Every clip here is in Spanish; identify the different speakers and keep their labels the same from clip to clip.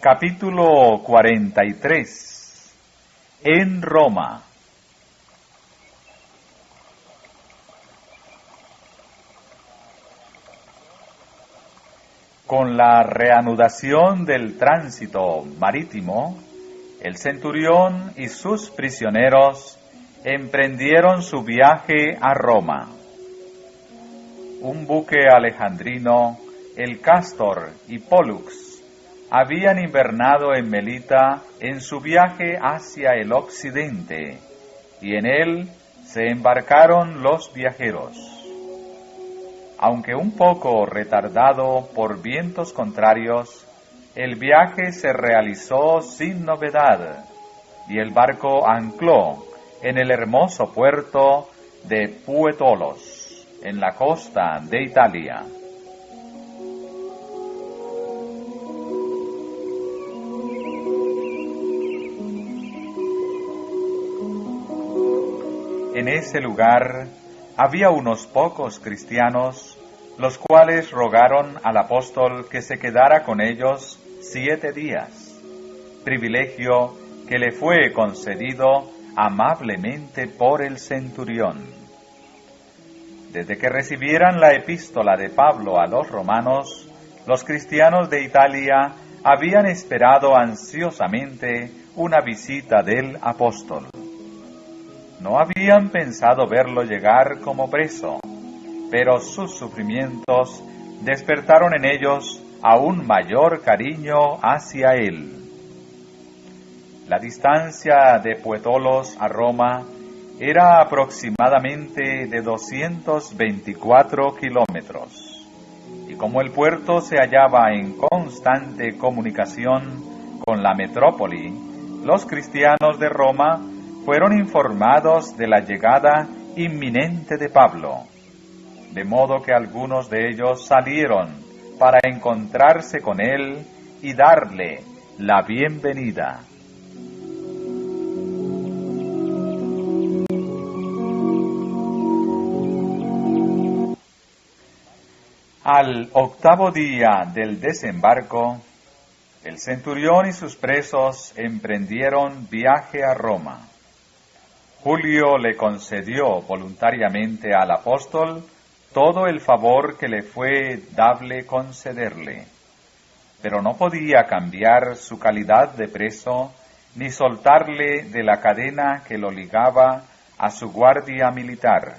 Speaker 1: Capítulo 43. En Roma. Con la reanudación del tránsito marítimo, el centurión y sus prisioneros emprendieron su viaje a Roma. Un buque alejandrino, el Castor y Pólux, habían invernado en Melita en su viaje hacia el occidente, y en él se embarcaron los viajeros. Aunque un poco retardado por vientos contrarios, el viaje se realizó sin novedad, y el barco ancló en el hermoso puerto de Puetolos, en la costa de Italia. En ese lugar había unos pocos cristianos, los cuales rogaron al apóstol que se quedara con ellos 7 días, privilegio que le fue concedido amablemente por el centurión. Desde que recibieran la epístola de Pablo a los romanos, los cristianos de Italia habían esperado ansiosamente una visita del apóstol. No habían pensado verlo llegar como preso, pero sus sufrimientos despertaron en ellos aún mayor cariño hacia él. La distancia de Puetolos a Roma era aproximadamente de 224 kilómetros, y como el puerto se hallaba en constante comunicación con la metrópoli, los cristianos de Roma fueron informados de la llegada inminente de Pablo, de modo que algunos de ellos salieron para encontrarse con él y darle la bienvenida. Al 8º día del desembarco, el centurión y sus presos emprendieron viaje a Roma. Julio le concedió voluntariamente al apóstol todo el favor que le fue dable concederle, pero no podía cambiar su calidad de preso ni soltarle de la cadena que lo ligaba a su guardia militar.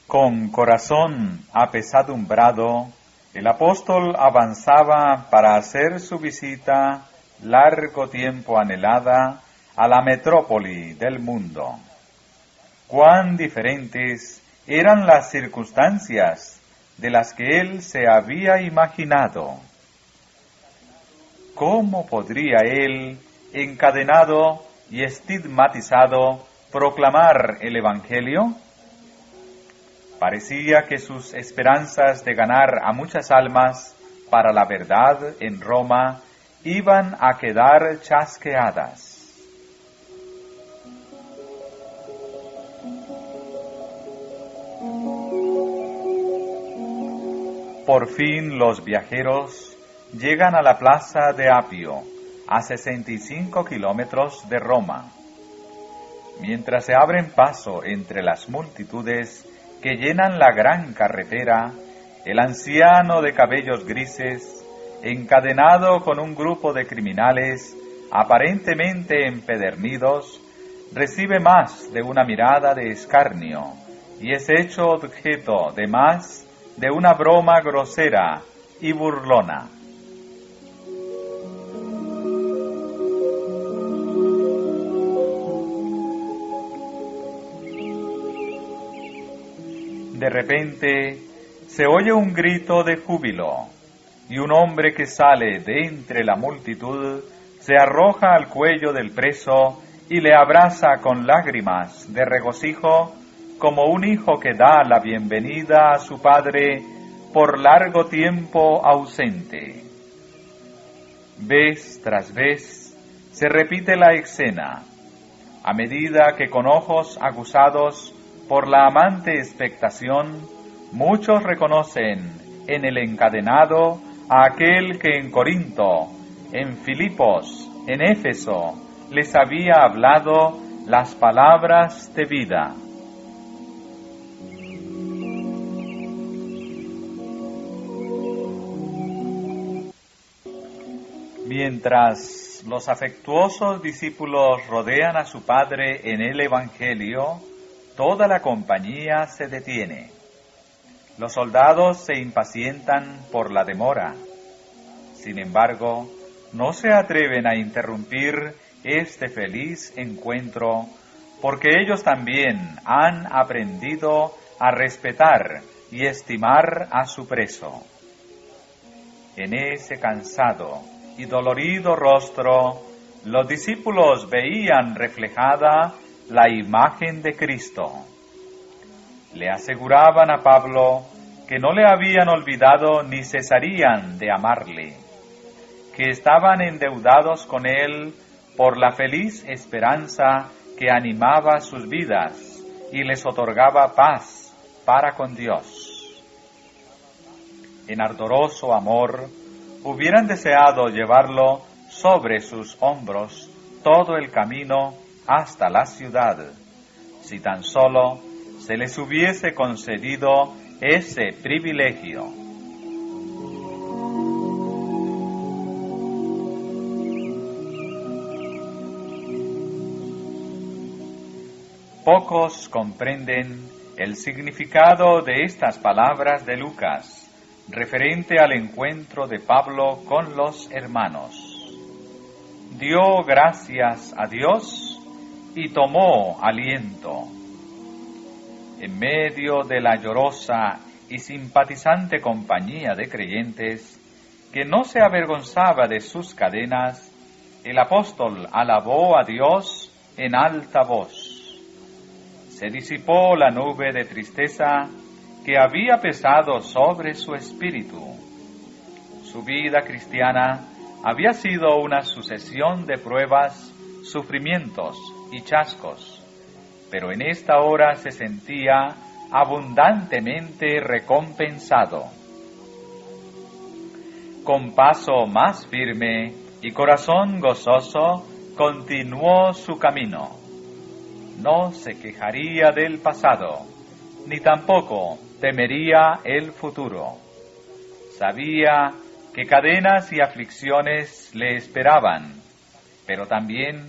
Speaker 1: Con corazón apesadumbrado, el apóstol avanzaba para hacer su visita largo tiempo anhelada a la metrópoli del mundo. Cuán diferentes eran las circunstancias de las que él se había imaginado. ¿Cómo podría él, encadenado y estigmatizado, proclamar el Evangelio? Parecía que sus esperanzas de ganar a muchas almas para la verdad en Roma iban a quedar chasqueadas. Por fin los viajeros llegan a la plaza de Apio, a 65 kilómetros de Roma. Mientras se abren paso entre las multitudes que llenan la gran carretera, el anciano de cabellos grises, encadenado con un grupo de criminales aparentemente empedernidos, recibe más de una mirada de escarnio y es hecho objeto de más de una broma grosera y burlona. De repente se oye un grito de júbilo, y un hombre que sale de entre la multitud se arroja al cuello del preso y le abraza con lágrimas de regocijo, como un hijo que da la bienvenida a su padre por largo tiempo ausente. Vez tras vez se repite la escena, a medida que con ojos aguzados por la amante expectación, muchos reconocen en el encadenado a aquel que en Corinto, en Filipos, en Éfeso, les había hablado las palabras de vida. Mientras los afectuosos discípulos rodean a su Padre en el Evangelio, toda la compañía se detiene. Los soldados se impacientan por la demora. Sin embargo, no se atreven a interrumpir este feliz encuentro, porque ellos también han aprendido a respetar y estimar a su preso. En ese cansado y dolorido rostro, los discípulos veían reflejada la imagen de Cristo. Le aseguraban a Pablo que no le habían olvidado ni cesarían de amarle, que estaban endeudados con él por la feliz esperanza que animaba sus vidas y les otorgaba paz para con Dios. En ardoroso amor, hubieran deseado llevarlo sobre sus hombros todo el camino hasta la ciudad, si tan solo se les hubiese concedido ese privilegio. Pocos comprenden el significado de estas palabras de Lucas, referente al encuentro de Pablo con los hermanos. Dio gracias a Dios y tomó aliento. En medio de la llorosa y simpatizante compañía de creyentes, que no se avergonzaba de sus cadenas, el apóstol alabó a Dios en alta voz. Se disipó la nube de tristeza que había pesado sobre su espíritu. Su vida cristiana había sido una sucesión de pruebas, sufrimientos y chascos, pero en esta hora se sentía abundantemente recompensado. Con paso más firme y corazón gozoso, continuó su camino. No se quejaría del pasado, ni tampoco temería el futuro. Sabía que cadenas y aflicciones le esperaban, pero también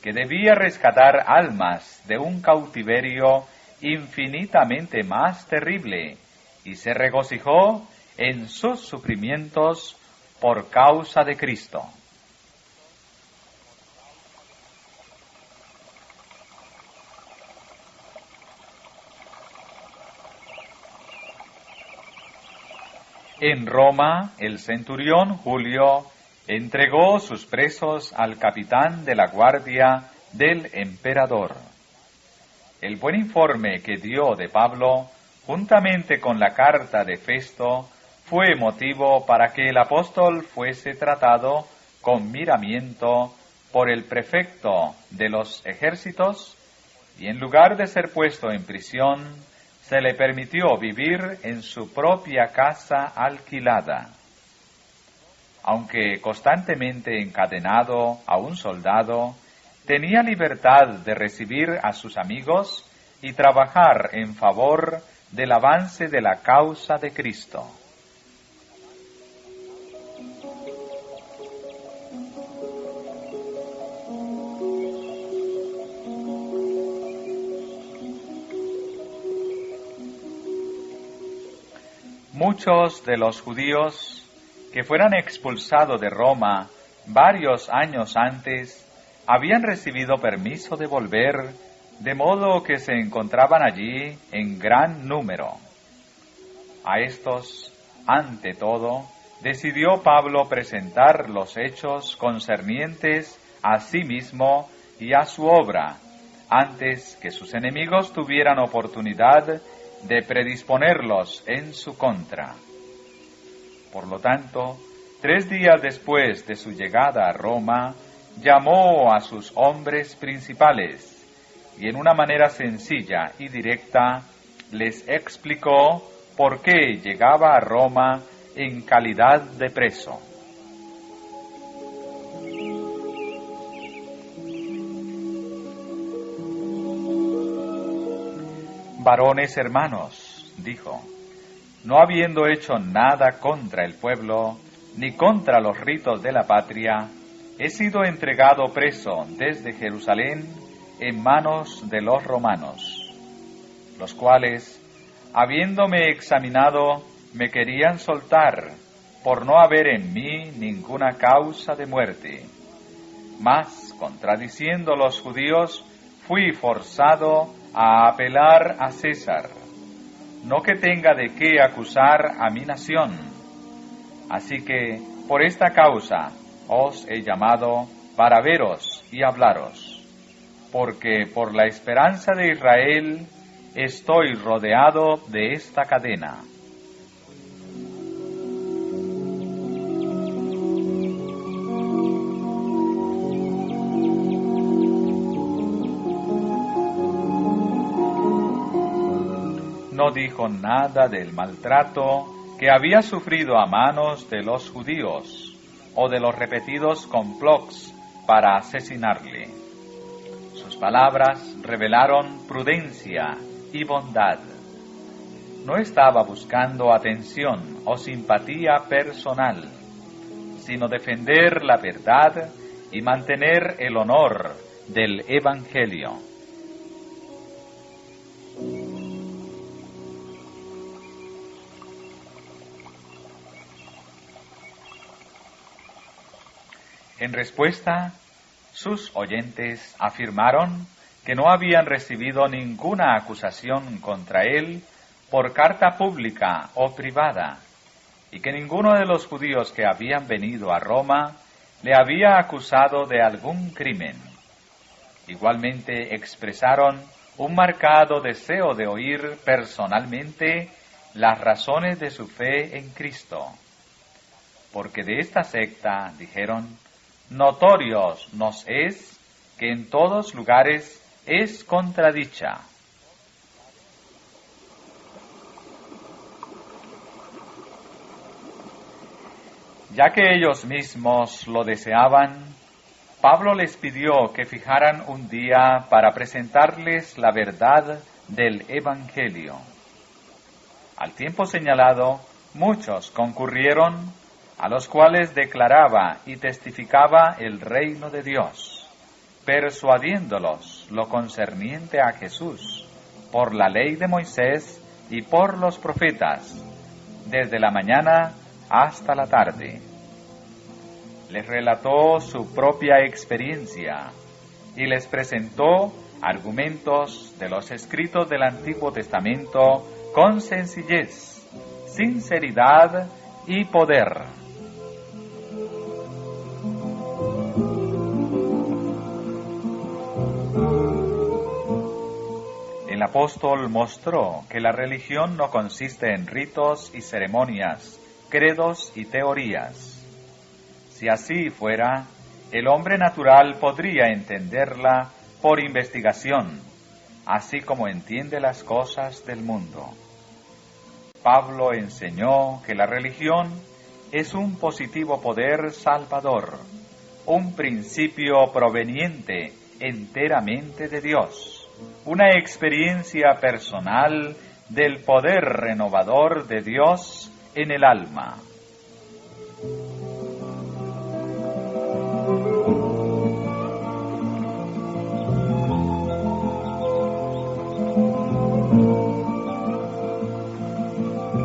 Speaker 1: que debía rescatar almas de un cautiverio infinitamente más terrible, y se regocijó en sus sufrimientos por causa de Cristo. En Roma, el centurión Julio entregó sus presos al capitán de la guardia del emperador. El buen informe que dio de Pablo, juntamente con la carta de Festo, fue motivo para que el apóstol fuese tratado con miramiento por el prefecto de los ejércitos, y en lugar de ser puesto en prisión, se le permitió vivir en su propia casa alquilada. Aunque constantemente encadenado a un soldado, tenía libertad de recibir a sus amigos y trabajar en favor del avance de la causa de Cristo. Muchos de los judíos que fueran expulsados de Roma varios años antes habían recibido permiso de volver, de modo que se encontraban allí en gran número. A estos, ante todo, decidió Pablo presentar los hechos concernientes a sí mismo y a su obra, antes que sus enemigos tuvieran oportunidad de predisponerlos en su contra. Por lo tanto, 3 días después de su llegada a Roma, llamó a sus hombres principales y en una manera sencilla y directa les explicó por qué llegaba a Roma en calidad de preso. Varones hermanos, dijo, no habiendo hecho nada contra el pueblo, ni contra los ritos de la patria, he sido entregado preso desde Jerusalén en manos de los romanos, los cuales, habiéndome examinado, me querían soltar, por no haber en mí ninguna causa de muerte. Mas, contradiciendo los judíos, fui forzado a apelar a César, no que tenga de qué acusar a mi nación. Así que, por esta causa, os he llamado para veros y hablaros, porque por la esperanza de Israel estoy rodeado de esta cadena. No dijo nada del maltrato que había sufrido a manos de los judíos o de los repetidos complots para asesinarle. Sus palabras revelaron prudencia y bondad. No estaba buscando atención o simpatía personal, sino defender la verdad y mantener el honor del Evangelio. En respuesta, sus oyentes afirmaron que no habían recibido ninguna acusación contra él por carta pública o privada, y que ninguno de los judíos que habían venido a Roma le había acusado de algún crimen. Igualmente expresaron un marcado deseo de oír personalmente las razones de su fe en Cristo, porque de esta secta, dijeron, notorios nos es que en todos lugares es contradicha. Ya que ellos mismos lo deseaban, Pablo les pidió que fijaran un día para presentarles la verdad del Evangelio. Al tiempo señalado, muchos concurrieron, a los cuales declaraba y testificaba el reino de Dios, persuadiéndolos lo concerniente a Jesús, por la ley de Moisés y por los profetas, desde la mañana hasta la tarde. Les relató su propia experiencia y les presentó argumentos de los escritos del Antiguo Testamento con sencillez, sinceridad y poder. El apóstol mostró que la religión no consiste en ritos y ceremonias, credos y teorías. Si así fuera, el hombre natural podría entenderla por investigación, así como entiende las cosas del mundo. Pablo enseñó que la religión es un positivo poder salvador, un principio proveniente enteramente de Dios, una experiencia personal del poder renovador de Dios en el alma.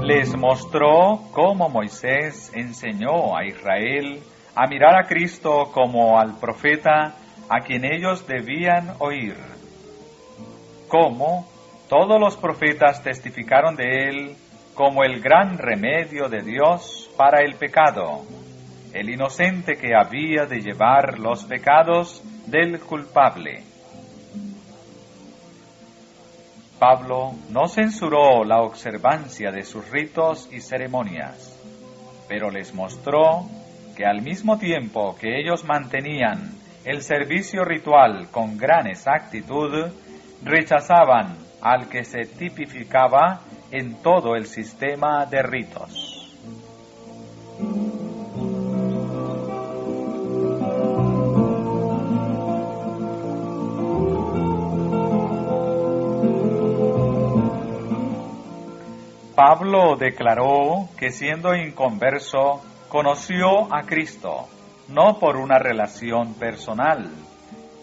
Speaker 1: Les mostró cómo Moisés enseñó a Israel a mirar a Cristo como al profeta a quien ellos debían oír. Cómo todos los profetas testificaron de él como el gran remedio de Dios para el pecado, el inocente que había de llevar los pecados del culpable. Pablo no censuró la observancia de sus ritos y ceremonias, pero les mostró que al mismo tiempo que ellos mantenían el servicio ritual con gran exactitud, rechazaban al que se tipificaba en todo el sistema de ritos. Pablo declaró que siendo inconverso conoció a Cristo, no por una relación personal,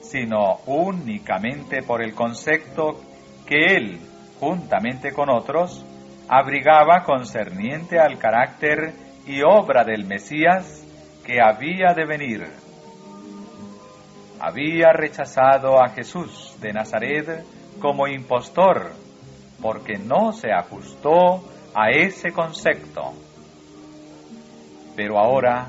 Speaker 1: sino únicamente por el concepto que él, juntamente con otros, abrigaba concerniente al carácter y obra del Mesías que había de venir. Había rechazado a Jesús de Nazaret como impostor, porque no se ajustó a ese concepto. Pero ahora,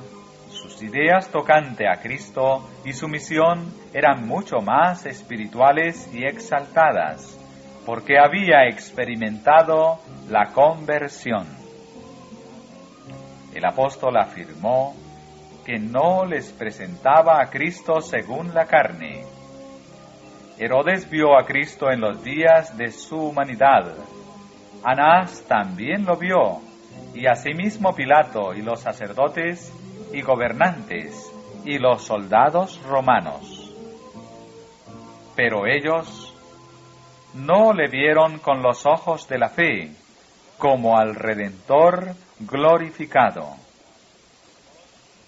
Speaker 1: sus ideas tocante a Cristo y su misión eran mucho más espirituales y exaltadas, porque había experimentado la conversión. El apóstol afirmó que no les presentaba a Cristo según la carne. Herodes vio a Cristo en los días de su humanidad. Anás también lo vio, y asimismo Pilato y los sacerdotes y gobernantes y los soldados romanos. Pero ellos no le vieron con los ojos de la fe, como al Redentor glorificado.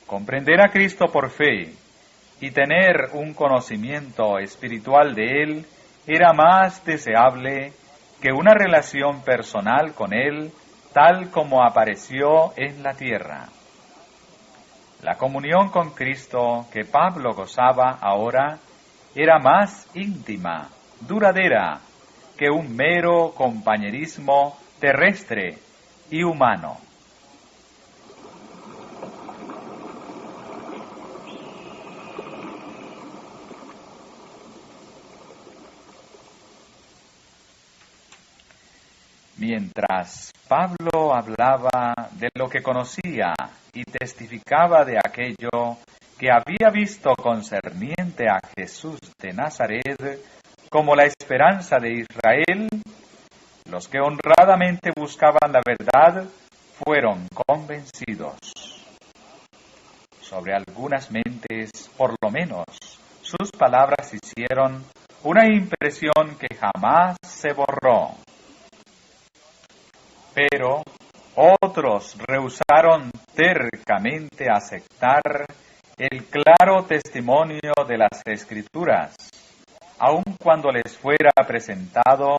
Speaker 1: Comprender a Cristo por fe y tener un conocimiento espiritual de Él era más deseable que una relación personal con Él tal como apareció en la tierra. La comunión con Cristo que Pablo gozaba ahora era más íntima, duradera, que un mero compañerismo terrestre y humano. Mientras Pablo hablaba de lo que conocía y testificaba de aquello que había visto concerniente a Jesús de Nazaret como la esperanza de Israel, los que honradamente buscaban la verdad fueron convencidos. Sobre algunas mentes, por lo menos, sus palabras hicieron una impresión que jamás se borró. Pero otros rehusaron tercamente aceptar el claro testimonio de las Escrituras, aun cuando les fuera presentado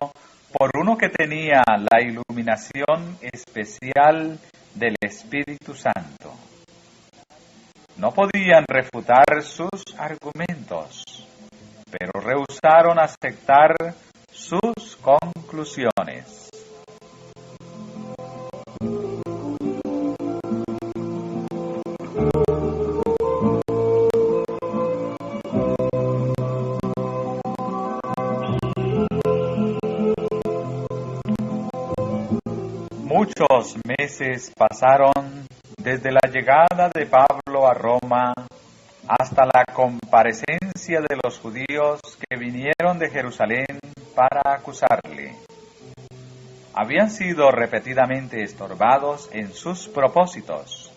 Speaker 1: por uno que tenía la iluminación especial del Espíritu Santo. No podían refutar sus argumentos, pero rehusaron aceptar sus conclusiones. Muchos meses pasaron desde la llegada de Pablo a Roma hasta la comparecencia de los judíos que vinieron de Jerusalén para acusarle. Habían sido repetidamente estorbados en sus propósitos,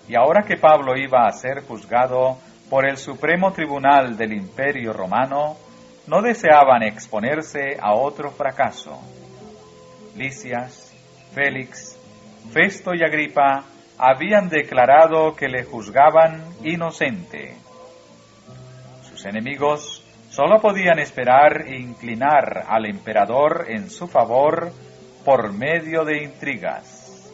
Speaker 1: y ahora que Pablo iba a ser juzgado por el Supremo Tribunal del Imperio Romano, no deseaban exponerse a otro fracaso. Lisias, Félix, Festo y Agripa habían declarado que le juzgaban inocente. Sus enemigos solo podían esperar e inclinar al emperador en su favor por medio de intrigas.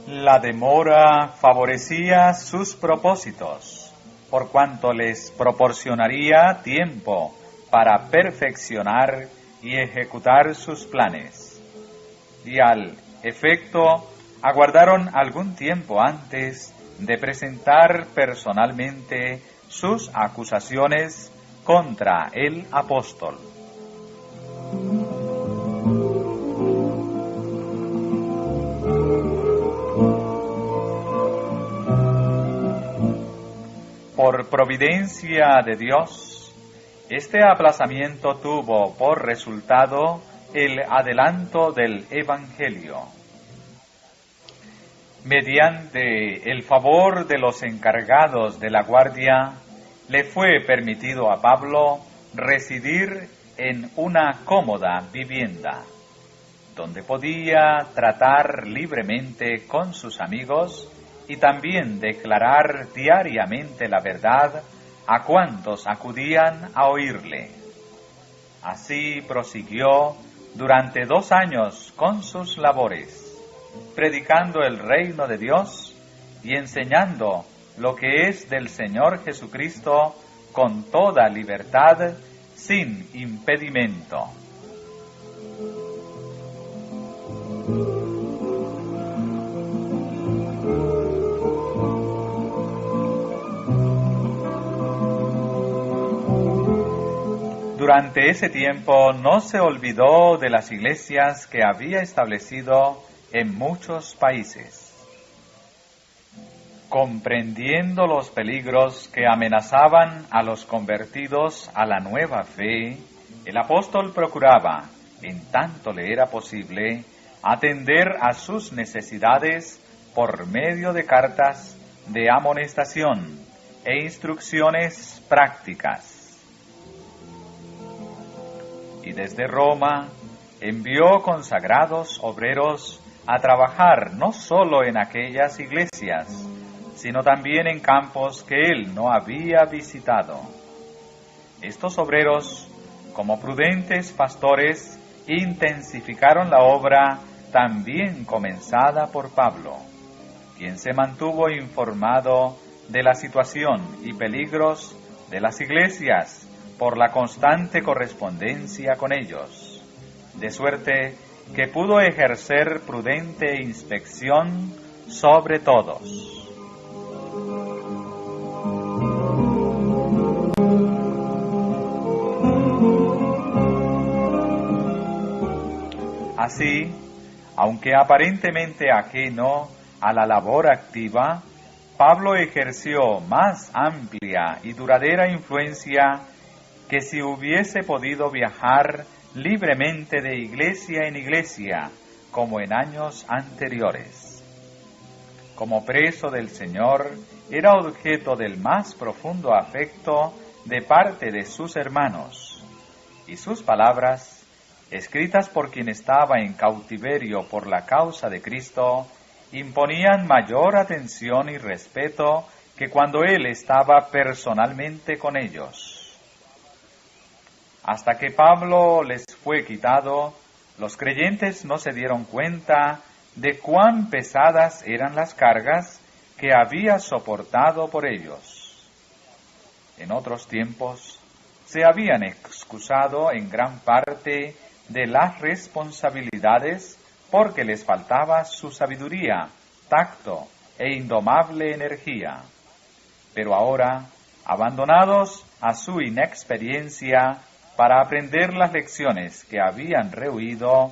Speaker 1: La demora favorecía sus propósitos, por cuanto les proporcionaría tiempo para perfeccionar y ejecutar sus planes. Y al efecto, aguardaron algún tiempo antes de presentar personalmente sus acusaciones contra el apóstol. Por providencia de Dios, este aplazamiento tuvo por resultado el adelanto del Evangelio. Mediante el favor de los encargados de la guardia, le fue permitido a Pablo residir en una cómoda vivienda. donde podía tratar libremente con sus amigos y también declarar diariamente la verdad a cuantos acudían a oírle. Así prosiguió durante 2 años con sus labores, predicando el reino de Dios y enseñando lo que es del Señor Jesucristo con toda libertad, sin impedimento. Durante ese tiempo no se olvidó de las iglesias que había establecido en muchos países. Comprendiendo los peligros que amenazaban a los convertidos a la nueva fe, el apóstol procuraba, en tanto le era posible, atender a sus necesidades por medio de cartas de amonestación e instrucciones prácticas. Y desde Roma envió consagrados obreros a trabajar no solo en aquellas iglesias, sino también en campos que él no había visitado. Estos obreros, como prudentes pastores, intensificaron la obra también comenzada por Pablo, quien se mantuvo informado de la situación y peligros de las iglesias por la constante correspondencia con ellos, de suerte que pudo ejercer prudente inspección sobre todos. Así, aunque aparentemente ajeno a la labor activa, Pablo ejerció más amplia y duradera influencia que si hubiese podido viajar libremente de iglesia en iglesia, como en años anteriores. Como preso del Señor, era objeto del más profundo afecto de parte de sus hermanos, y sus palabras, escritas por quien estaba en cautiverio por la causa de Cristo, imponían mayor atención y respeto que cuando él estaba personalmente con ellos. Hasta que Pablo les fue quitado, los creyentes no se dieron cuenta de cuán pesadas eran las cargas que había soportado por ellos. En otros tiempos, se habían excusado en gran parte de las responsabilidades porque les faltaba su sabiduría, tacto e indomable energía. Pero ahora, abandonados a su inexperiencia para aprender las lecciones que habían rehuido,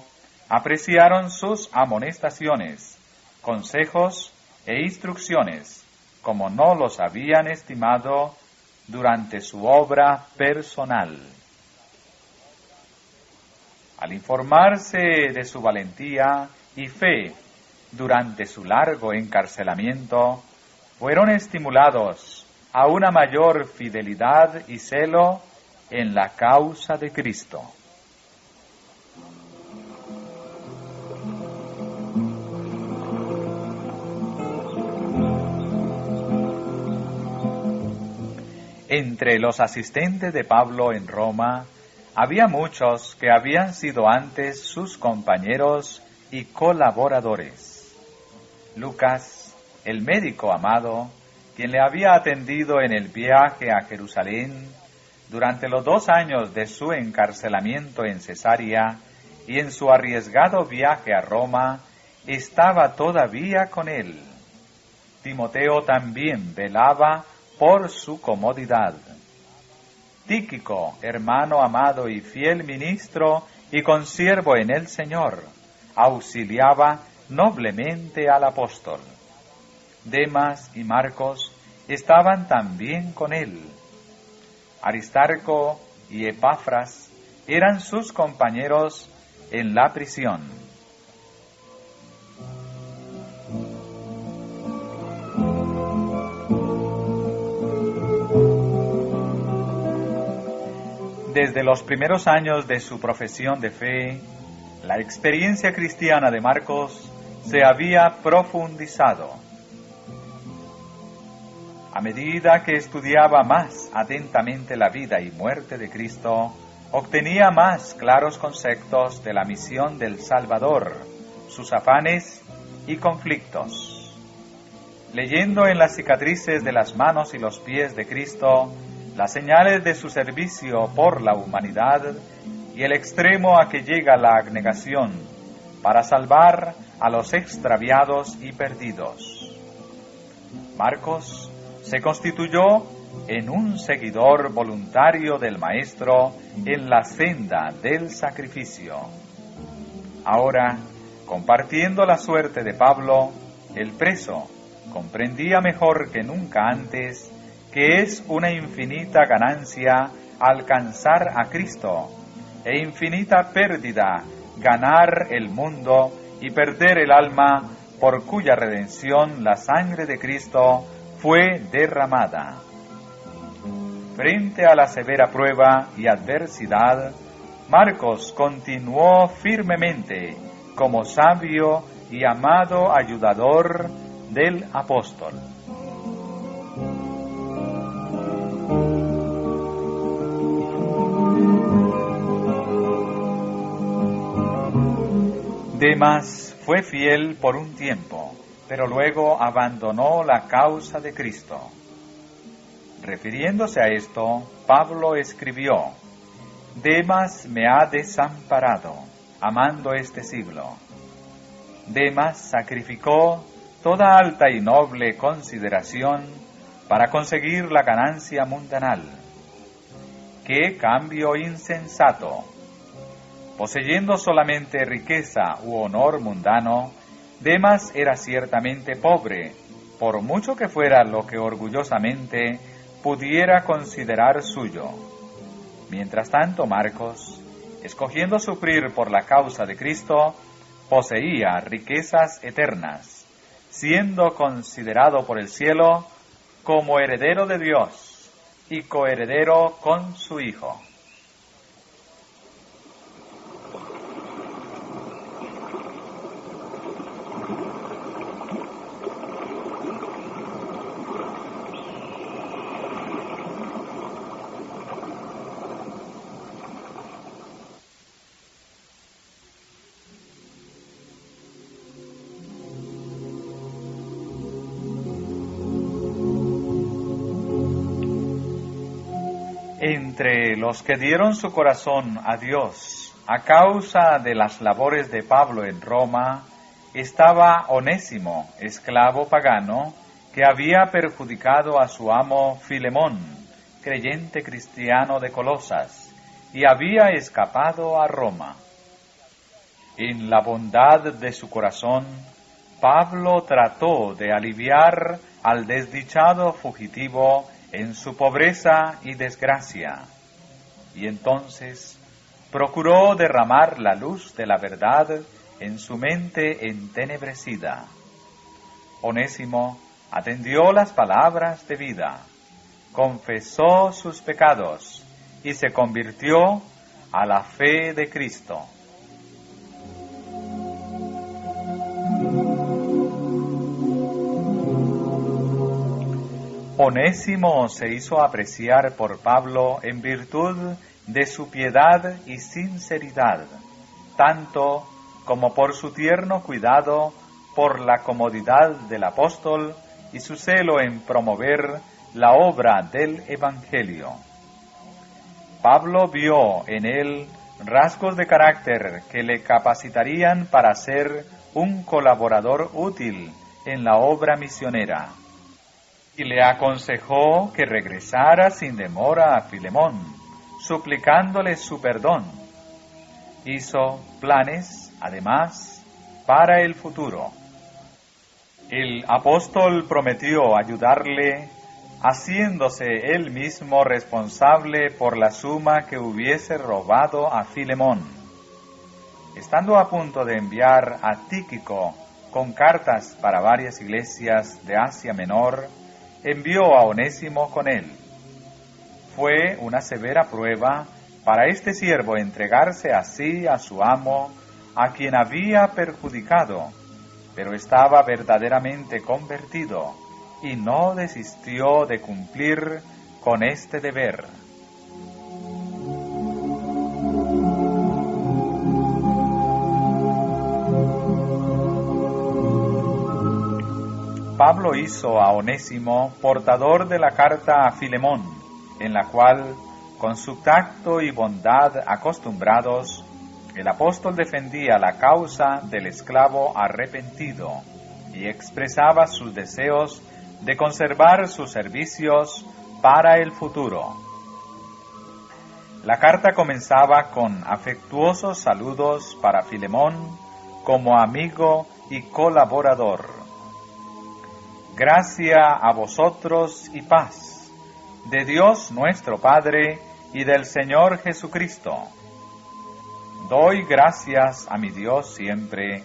Speaker 1: apreciaron sus amonestaciones, consejos e instrucciones como no los habían estimado durante su obra personal. Al informarse de su valentía y fe durante su largo encarcelamiento, fueron estimulados a una mayor fidelidad y celo en la causa de Cristo. Entre los asistentes de Pablo en Roma, había muchos que habían sido antes sus compañeros y colaboradores. Lucas, el médico amado, quien le había atendido en el viaje a Jerusalén durante los 2 años de su encarcelamiento en Cesarea y en su arriesgado viaje a Roma, estaba todavía con él. Timoteo también velaba por su comodidad. Tíquico, hermano amado y fiel ministro y consiervo en el Señor, auxiliaba noblemente al apóstol. Demas y Marcos estaban también con él. Aristarco y Epafras eran sus compañeros en la prisión. Desde los primeros años de su profesión de fe, La experiencia cristiana de Marcos se había profundizado. A medida que estudiaba más atentamente la vida y muerte de Cristo, obtenía más claros conceptos de la misión del Salvador, sus afanes y conflictos. Leyendo en las cicatrices de las manos y los pies de Cristo las señales de su servicio por la humanidad y el extremo a que llega la abnegación para salvar a los extraviados y perdidos, Marcos se constituyó en un seguidor voluntario del Maestro en la senda del sacrificio. Ahora, compartiendo la suerte de Pablo, el preso comprendía mejor que nunca antes que es una infinita ganancia alcanzar a Cristo e infinita pérdida ganar el mundo y perder el alma por cuya redención la sangre de Cristo fue derramada. Frente a la severa prueba y adversidad, Marcos continuó firmemente como sabio y amado ayudador del apóstol. Demas fue fiel por un tiempo, pero luego abandonó la causa de Cristo. Refiriéndose a esto, Pablo escribió: Demas me ha desamparado, amando este siglo. Demas sacrificó toda alta y noble consideración para conseguir la ganancia mundanal. ¡Qué cambio insensato! Poseyendo solamente riqueza u honor mundano, Demas era ciertamente pobre, por mucho que fuera lo que orgullosamente pudiera considerar suyo. Mientras tanto, Marcos, escogiendo sufrir por la causa de Cristo, poseía riquezas eternas, siendo considerado por el cielo como heredero de Dios y coheredero con su Hijo. Entre los que dieron su corazón a Dios a causa de las labores de Pablo en Roma, estaba Onésimo, esclavo pagano, que había perjudicado a su amo Filemón, creyente cristiano de Colosas, y había escapado a Roma. En la bondad de su corazón, Pablo trató de aliviar al desdichado fugitivo en su pobreza y desgracia, y entonces procuró derramar la luz de la verdad en su mente entenebrecida. Onésimo atendió las palabras de vida, confesó sus pecados y se convirtió a la fe de Cristo. Onésimo se hizo apreciar por Pablo en virtud de su piedad y sinceridad, tanto como por su tierno cuidado por la comodidad del apóstol y su celo en promover la obra del Evangelio. Pablo vio en él rasgos de carácter que le capacitarían para ser un colaborador útil en la obra misionera, y le aconsejó que regresara sin demora a Filemón, suplicándole su perdón. Hizo planes, además, para el futuro. El apóstol prometió ayudarle, haciéndose él mismo responsable por la suma que hubiese robado a Filemón. Estando a punto de enviar a Tíquico con cartas para varias iglesias de Asia Menor, envió a Onésimo con él. Fue una severa prueba para este siervo entregarse así a su amo, a quien había perjudicado, pero estaba verdaderamente convertido y no desistió de cumplir con este deber. Pablo hizo a Onésimo portador de la carta a Filemón, en la cual, con su tacto y bondad acostumbrados, el apóstol defendía la causa del esclavo arrepentido y expresaba sus deseos de conservar sus servicios para el futuro. La carta comenzaba con afectuosos saludos para Filemón como amigo y colaborador. Gracia a vosotros y paz, de Dios nuestro Padre y del Señor Jesucristo. Doy gracias a mi Dios siempre,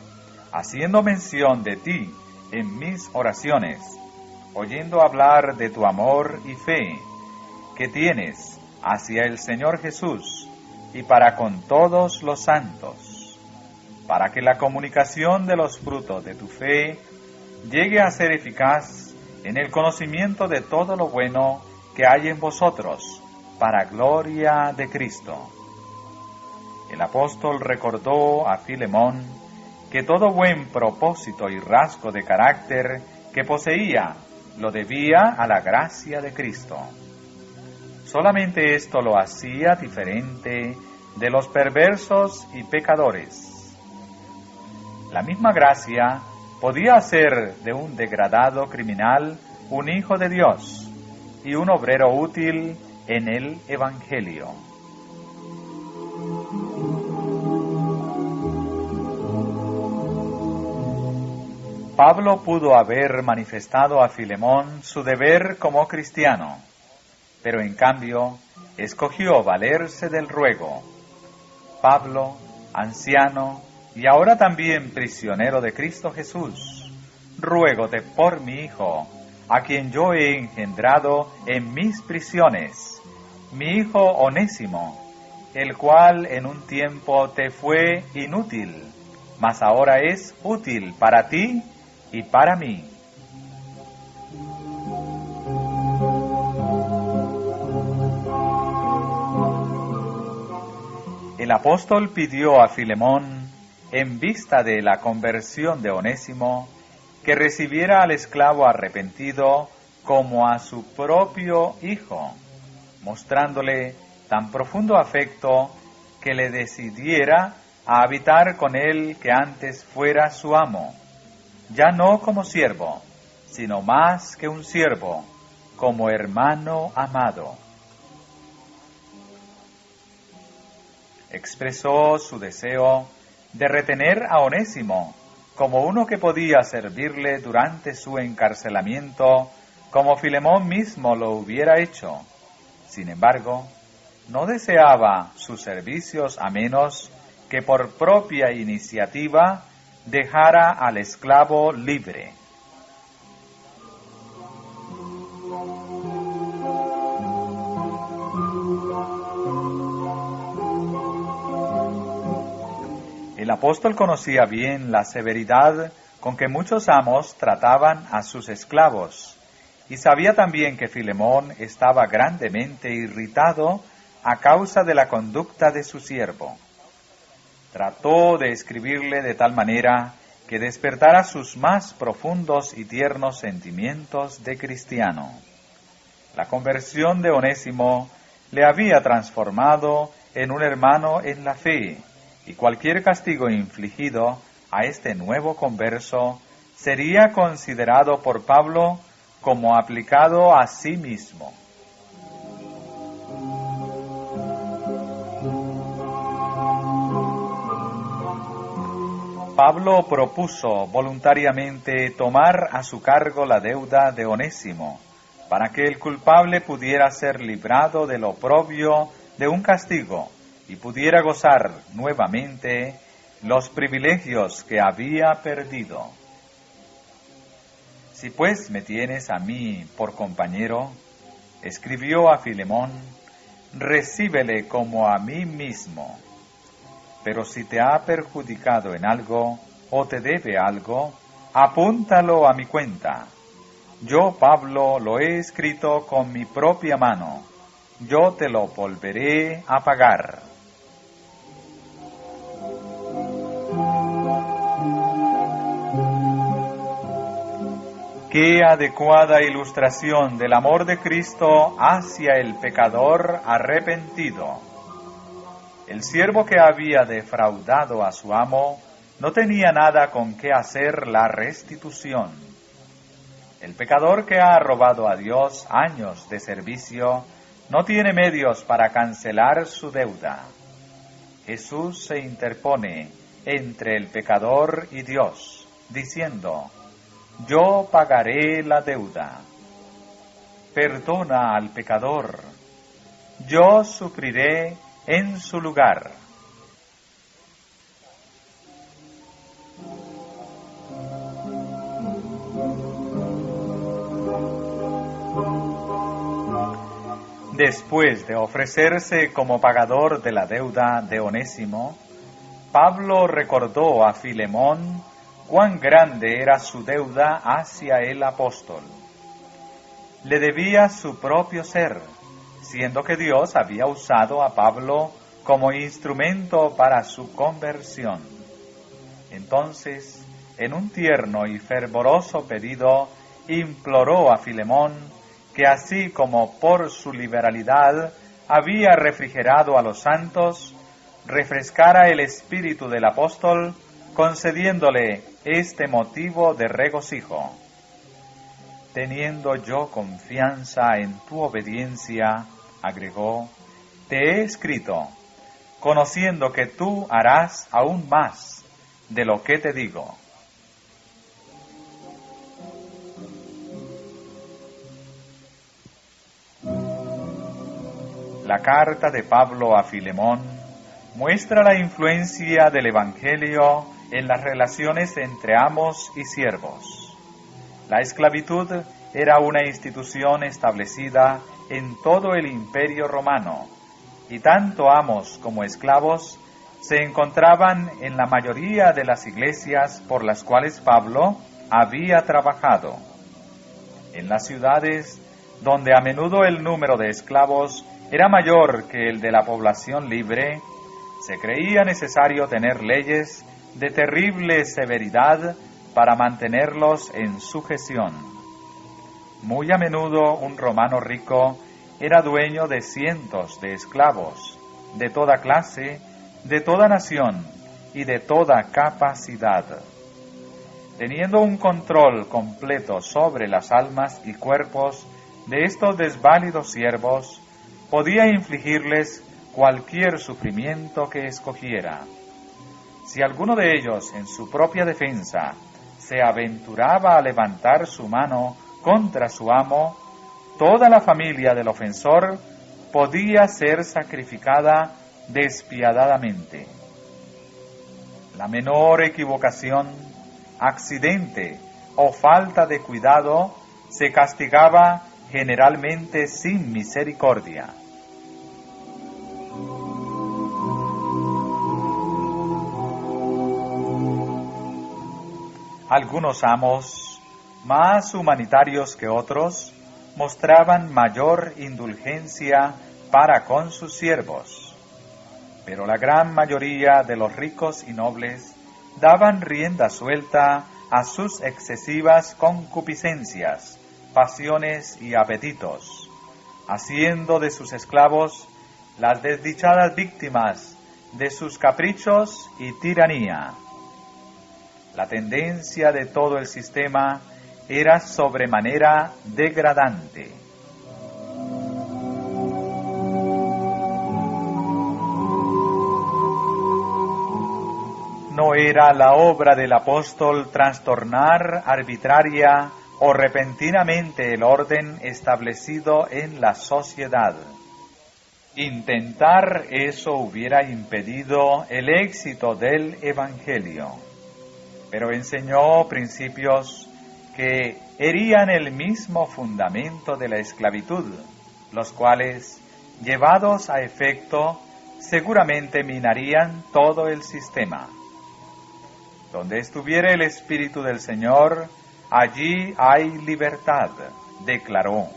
Speaker 1: haciendo mención de ti en mis oraciones, oyendo hablar de tu amor y fe que tienes hacia el Señor Jesús y para con todos los santos, para que la comunicación de los frutos de tu fe llegue a ser eficaz en el conocimiento de todo lo bueno que hay en vosotros, para gloria de Cristo. El apóstol recordó a Filemón que todo buen propósito y rasgo de carácter que poseía lo debía a la gracia de Cristo. Solamente esto lo hacía diferente de los perversos y pecadores. La misma gracia podía hacer de un degradado criminal un hijo de Dios y un obrero útil en el Evangelio. Pablo pudo haber manifestado a Filemón su deber como cristiano, pero en cambio escogió valerse del ruego. Pablo, anciano y ahora también prisionero de Cristo Jesús, ruégote por mi hijo, a quien yo he engendrado en mis prisiones, mi hijo Onésimo, el cual en un tiempo te fue inútil, mas ahora es útil para ti y para mí. El apóstol pidió a Filemón, en vista de la conversión de Onésimo, que recibiera al esclavo arrepentido como a su propio hijo, mostrándole tan profundo afecto que le decidiera a habitar con él que antes fuera su amo, ya no como siervo, sino más que un siervo, como hermano amado. Expresó su deseo de retener a Onésimo como uno que podía servirle durante su encarcelamiento, como Filemón mismo lo hubiera hecho. Sin embargo, no deseaba sus servicios a menos que por propia iniciativa dejara al esclavo libre. El apóstol conocía bien la severidad con que muchos amos trataban a sus esclavos, y sabía también que Filemón estaba grandemente irritado a causa de la conducta de su siervo. Trató de escribirle de tal manera que despertara sus más profundos y tiernos sentimientos de cristiano. La conversión de Onésimo le había transformado en un hermano en la fe, y cualquier castigo infligido a este nuevo converso sería considerado por Pablo como aplicado a sí mismo. Pablo propuso voluntariamente tomar a su cargo la deuda de Onésimo, para que el culpable pudiera ser librado del oprobio de un castigo y pudiera gozar nuevamente los privilegios que había perdido. Si pues me tienes a mí por compañero, escribió a Filemón, recíbele como a mí mismo. Pero si te ha perjudicado en algo o te debe algo, apúntalo a mi cuenta. Yo, Pablo, lo he escrito con mi propia mano. Yo te lo volveré a pagar. Qué adecuada ilustración del amor de Cristo hacia el pecador arrepentido. El siervo que había defraudado a su amo no tenía nada con qué hacer la restitución. El pecador que ha robado a Dios años de servicio no tiene medios para cancelar su deuda. Jesús se interpone entre el pecador y Dios, diciendo: yo pagaré la deuda. Perdona al pecador. Yo sufriré en su lugar. Después de ofrecerse como pagador de la deuda de Onésimo, Pablo recordó a Filemón cuán grande era su deuda hacia el apóstol. Le debía su propio ser, siendo que Dios había usado a Pablo como instrumento para su conversión. Entonces, en un tierno y fervoroso pedido, imploró a Filemón que así como por su liberalidad había refrigerado a los santos, refrescara el espíritu del apóstol, concediéndole este motivo de regocijo. Teniendo yo confianza en tu obediencia, agregó, te he escrito, conociendo que tú harás aún más de lo que te digo. La carta de Pablo a Filemón muestra la influencia del Evangelio en las relaciones entre amos y siervos. La esclavitud era una institución establecida en todo el Imperio Romano, y tanto amos como esclavos se encontraban en la mayoría de las iglesias por las cuales Pablo había trabajado. En las ciudades, donde a menudo el número de esclavos era mayor que el de la población libre, se creía necesario tener leyes de terrible severidad para mantenerlos en sujeción. Muy a menudo un romano rico era dueño de cientos de esclavos, de toda clase, de toda nación y de toda capacidad. Teniendo un control completo sobre las almas y cuerpos de estos desválidos siervos, podía infligirles cualquier sufrimiento que escogiera. Si alguno de ellos, en su propia defensa, se aventuraba a levantar su mano contra su amo, toda la familia del ofensor podía ser sacrificada despiadadamente. La menor equivocación, accidente o falta de cuidado se castigaba generalmente sin misericordia. Algunos amos, más humanitarios que otros, mostraban mayor indulgencia para con sus siervos, pero la gran mayoría de los ricos y nobles daban rienda suelta a sus excesivas concupiscencias, pasiones y apetitos, haciendo de sus esclavos las desdichadas víctimas de sus caprichos y tiranía. La tendencia de todo el sistema era sobremanera degradante. No era la obra del apóstol trastornar arbitraria o repentinamente el orden establecido en la sociedad. Intentar eso hubiera impedido el éxito del Evangelio, pero enseñó principios que herían el mismo fundamento de la esclavitud, los cuales, llevados a efecto, seguramente minarían todo el sistema. Donde estuviere el Espíritu del Señor, allí hay libertad, declaró.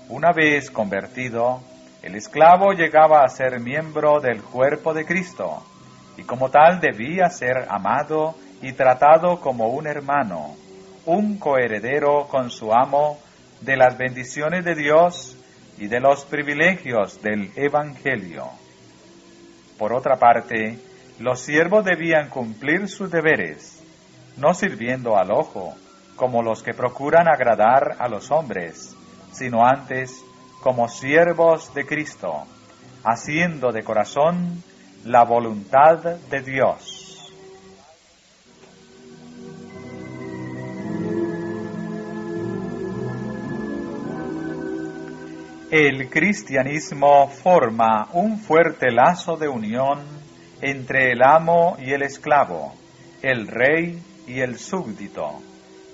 Speaker 1: Una vez convertido, el esclavo llegaba a ser miembro del cuerpo de Cristo, y como tal debía ser amado y tratado como un hermano, un coheredero con su amo de las bendiciones de Dios y de los privilegios del Evangelio. Por otra parte, los siervos debían cumplir sus deberes, no sirviendo al ojo, como los que procuran agradar a los hombres, sino antes como siervos de Cristo, haciendo de corazón la voluntad de Dios. El cristianismo forma un fuerte lazo de unión entre el amo y el esclavo, el rey y el súbdito,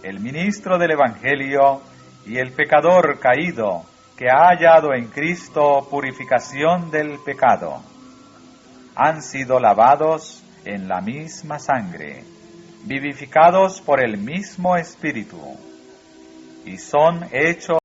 Speaker 1: el ministro del Evangelio y el pecador caído que ha hallado en Cristo purificación del pecado. Han sido lavados en la misma sangre, vivificados por el mismo Espíritu, y son hechos